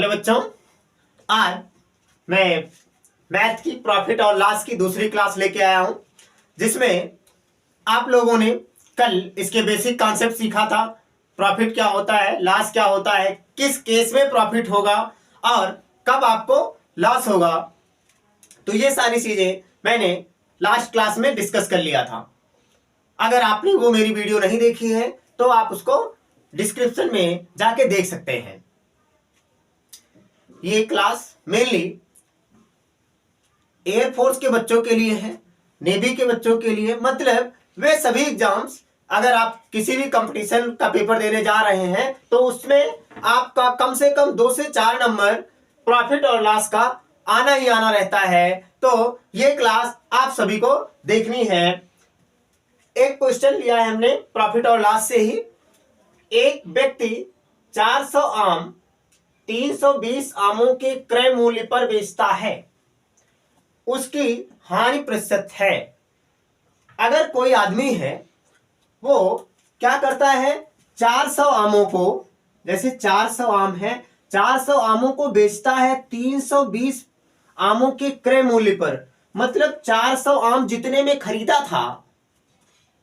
Hello बच्चों, आज मैं मैथ की प्रॉफिट और लॉस की दूसरी क्लास लेके आया हूं, जिसमें आप लोगों ने कल इसके बेसिक कॉन्सेप्ट सीखा था। प्रॉफिट क्या होता है, लॉस क्या होता है, किस केस में प्रॉफिट होगा और कब आपको लॉस होगा। तो ये सारी चीजें मैंने लास्ट क्लास में डिस्कस कर लिया था। अगर आपने वो मेरी वीडियो नहीं देखी है तो आप उसको डिस्क्रिप्शन में जाके देख सकते हैं। ये क्लास मेनली एयरफोर्स के बच्चों के लिए है, नेवी के बच्चों के लिए, मतलब वे सभी एग्जाम्स, अगर आप किसी भी कंपटीशन का पेपर देने जा रहे हैं तो उसमें आपका कम से कम 2 से 4 नंबर प्रॉफिट और लॉस का आना ही आना रहता है। तो ये क्लास आप सभी को देखनी है। एक क्वेश्चन लिया है हमने प्रॉफिट और लॉस से ही। एक व्यक्ति 400 आम 320 आमों के क्रय मूल्य पर बेचता है, उसकी हानि प्रतिशत है। अगर कोई आदमी है वो क्या करता है, 400 आमों को, जैसे 400 आम है, 400 आमों को बेचता है 320 आमों के क्रय मूल्य पर। मतलब 400 आम जितने में खरीदा था,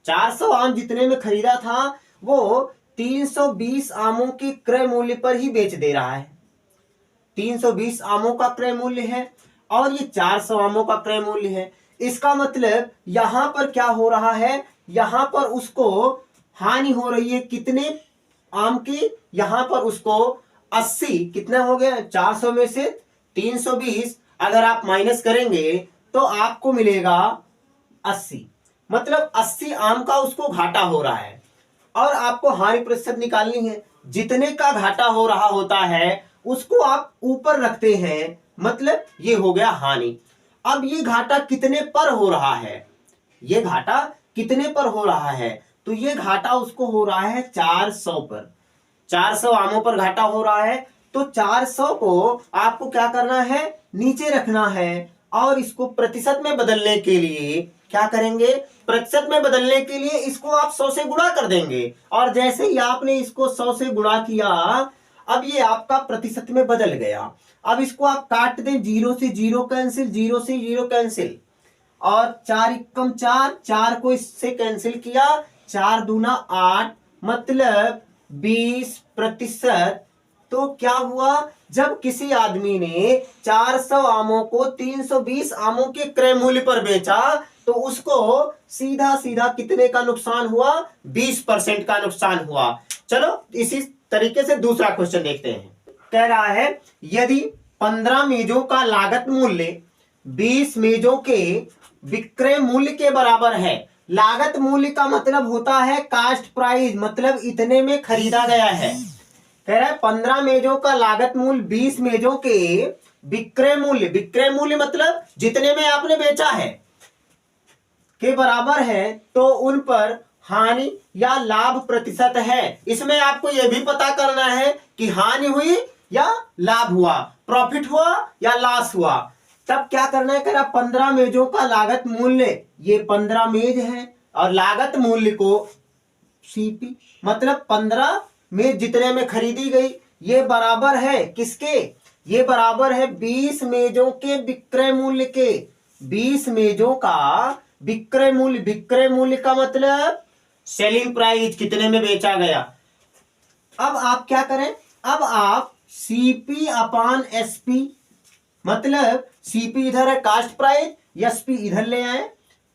400 आम जितने में खरीदा था वो 320 आमों के क्रय मूल्य पर ही बेच दे रहा है। 320 आमों का क्रय मूल्य है और ये 400 आमों का क्रय मूल्य है। इसका मतलब यहां पर क्या हो रहा है, यहां पर उसको हानि हो रही है कितने आम की, यहां पर उसको 80, कितना हो गया, 400 में से 320 अगर आप माइनस करेंगे तो आपको मिलेगा 80। मतलब 80 आम का उसको घाटा हो रहा है और आपको हानि प्रतिशत निकालनी है। जितने का घाटा हो रहा होता है उसको आप ऊपर रखते हैं, मतलब ये हो गया हानि। अब ये घाटा कितने पर हो रहा है, ये घाटा कितने पर हो रहा है, तो ये घाटा उसको हो रहा है 400 पर। 400 आमों पर घाटा हो रहा है तो 400 को आपको क्या करना है, नीचे रखना है और इसको प्रतिशत में बदलने के लिए क्या करेंगे, प्रतिशत में बदलने के लिए इसको आप 100 से गुणा कर देंगे। और जैसे ही आपने इसको 100 से गुणा किया, अब ये आपका प्रतिशत में बदल गया। अब इसको आप काट दें, 0 से 0 कैंसिल, 0 से 0 कैंसिल, और 4 एकम 4, 4 को इससे कैंसिल किया, 4 दूना 8, मतलब 20%। तो क्या हुआ, जब किसी आदमी ने 400 आमों को 320 आमों के क्रय मूल्य पर बेचा तो उसको सीधा सीधा कितने का नुकसान हुआ, 20% का नुकसान हुआ। चलो इसी तरीके से दूसरा क्वेश्चन देखते हैं। कह रहा है यदि 15 मेजों का लागत मूल्य 20 मेजों के विक्रय मूल्य के बराबर है। लागत मूल्य का मतलब होता है कास्ट प्राइस, मतलब इतने में खरीदा गया है। कह रहा है 15 मेजों का लागत मूल्य 20 मेजों के विक्रय मूल्य, विक्रय मूल्य मतलब जितने में आपने बेचा है, के बराबर है, तो उन पर हानि या लाभ प्रतिशत है। इसमें आपको यह भी पता करना है कि हानि हुई या लाभ हुआ, प्रॉफिट हुआ या लॉस हुआ। तब क्या करना है, कह रहा 15 मेजों का लागत मूल्य, ये 15 मेज है और लागत मूल्य को सीपी, मतलब 15 मेज जितने में खरीदी गई, ये बराबर है किसके, ये बराबर है 20 मेजों के विक्रय मूल्य के। 20 मेजों का विक्रय मूल्य, विक्रय मूल्य का मतलब सेलिंग प्राइस, कितने में बेचा गया। अब आप क्या करें, अब आप सीपी अपान एसपी, मतलब सीपी इधर है कास्ट प्राइस, एसपी इधर ले आए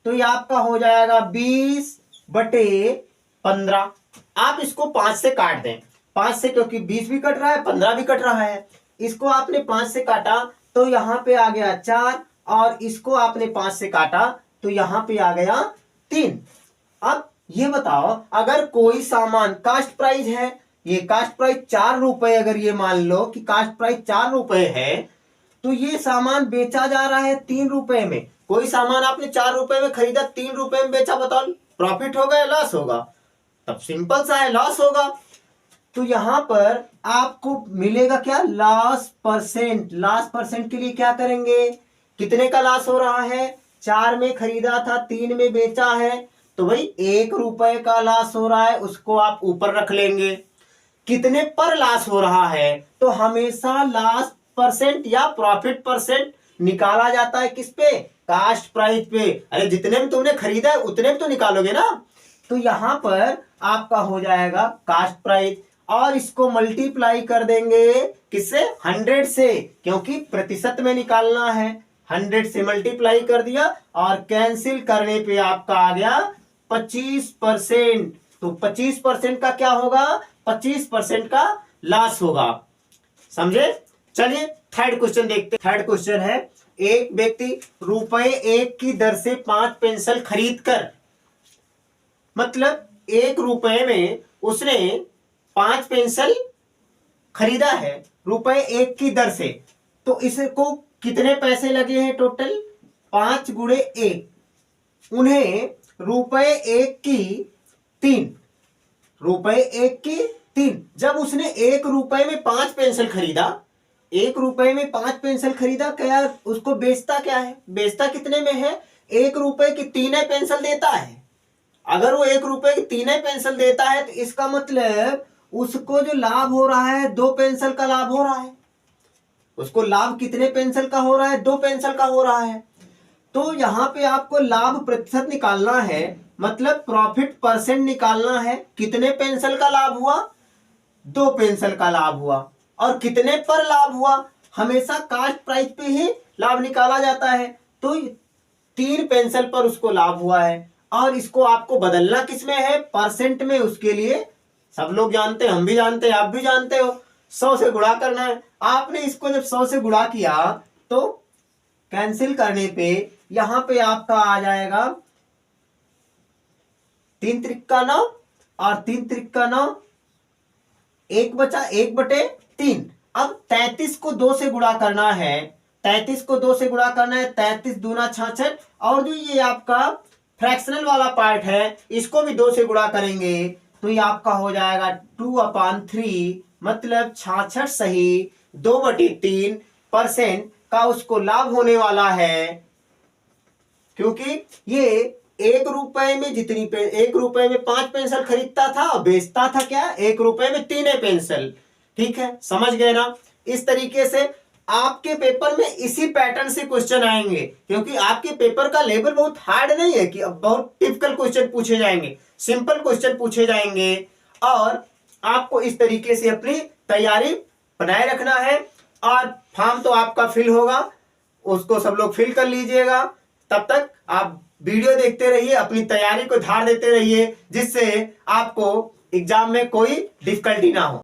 तो ये आपका हो जाएगा 20/15। आप इसको 5 से काट दें, 5 से, क्योंकि 20 भी कट रहा है 15 भी कट रहा है। इसको आपने 5 से काटा तो यहां पे आ गया 4, और इसको आपने 5 से काटा तो यहां पे आ गया 3। अब ये बताओ, अगर कोई सामान कास्ट प्राइस है, ये कास्ट प्राइस 4 रुपए, अगर ये मान लो कि कास्ट प्राइस 4 रुपए है तो ये सामान बेचा जा रहा है 3 रुपए में। कोई सामान आपने 4 रुपए में खरीदा, 3 रुपए में बेचा, बताओ प्रॉफिट होगा या लॉस होगा। तब सिंपल सा है, लॉस होगा। तो यहां पर आपको मिलेगा क्या, लॉस परसेंट। लॉस परसेंट के लिए क्या करेंगे, कितने का लॉस हो रहा है, 4 में खरीदा था 3 में बेचा है, तो भाई 1 रुपए का लॉस हो रहा है, उसको आप ऊपर रख लेंगे। कितने पर लॉस हो रहा है, तो हमेशा लॉस परसेंट या प्रॉफिट परसेंट निकाला जाता है किस पे, कास्ट प्राइस पे। अरे जितने में तुमने खरीदा है उतने में तो निकालोगे ना। तो यहां पर आपका हो जाएगा कास्ट प्राइस, और इसको मल्टीप्लाई कर देंगे किससे, 100 से, क्योंकि प्रतिशत में निकालना है। 100 से मल्टीप्लाई कर दिया और कैंसिल करने पे आपका आ गया 25%। तो 25% का क्या होगा, 25% का लॉस होगा। समझे। चलिए थर्ड क्वेश्चन देखते। थर्ड क्वेश्चन है, एक व्यक्ति ₹1 की दर से 5 पेंसिल खरीद कर, मतलब ₹1 में उसने 5 पेंसिल खरीदा है ₹1 की दर से, तो इसको कितने पैसे लगे हैं टोटल, 5 गुणे 1, उन्हें ₹1 की 3, ₹1 की 3। जब उसने ₹1 में 5 पेंसिल खरीदा, ₹1 में 5 पेंसिल खरीदा, क्या उसको बेचता क्या है, बेचता कितने में है, ₹1 की 3 पेंसिल देता है। अगर वो ₹1 की 3 पेंसिल देता है तो इसका मतलब उसको जो लाभ हो रहा है 2 पेंसिल का लाभ हो रहा है। उसको लाभ कितने पेंसिल का हो रहा है, 2 पेंसिल का हो रहा है। तो यहां पे आपको लाभ प्रतिशत निकालना है, मतलब प्रॉफिट परसेंट निकालना है। कितने पेंसिल का लाभ हुआ, 2 पेंसिल का लाभ हुआ। और कितने पर लाभ हुआ, हमेशा कास्ट प्राइस पे ही लाभ निकाला जाता है। तो 3 पेंसिल पर उसको लाभ हुआ है, और इसको आपको बदलना किसमें है, परसेंट में। उसके लिए सब लोग जानते हैं, हम भी जानते हैं, आप भी जानते हो, 100 से गुणा करना है। आपने इसको जब 100 से गुणा किया तो कैंसिल करने पे यहां पे आपका आ जाएगा 3 त्रिका 9 और 3 त्रिका 9, 1 बचा 1/3। अब 33 को 2 से गुणा करना है, 33 को 2 से गुणा करना है, 33 दूना 66, और जो ये आपका फ्रैक्शनल वाला पार्ट है इसको भी 2 से गुणा करेंगे, तो ये आपका हो जाएगा 2/3, मतलब 66 सही 2/3% का उसको लाभ होने वाला है। क्योंकि ये ₹1 में जितनी ₹1 में 5 पेंसिल खरीदता था और बेचता था क्या, ₹1 में 3 पेंसिल। ठीक है, समझ गए ना। इस तरीके से आपके पेपर में इसी पैटर्न से क्वेश्चन आएंगे, क्योंकि आपके पेपर का लेवल बहुत हार्ड नहीं है कि अब बहुत टिपिकल क्वेश्चन पूछे जाएंगे, सिंपल क्वेश्चन पूछे जाएंगे। और आपको इस तरीके से अपनी तैयारी बनाए रखना है। और फॉर्म तो आपका फिल होगा, उसको सब लोग फिल कर लीजिएगा। तब तक आप वीडियो देखते रहिए, अपनी तैयारी को धार देते रहिए, जिससे आपको एग्जाम में कोई डिफिकल्टी ना हो।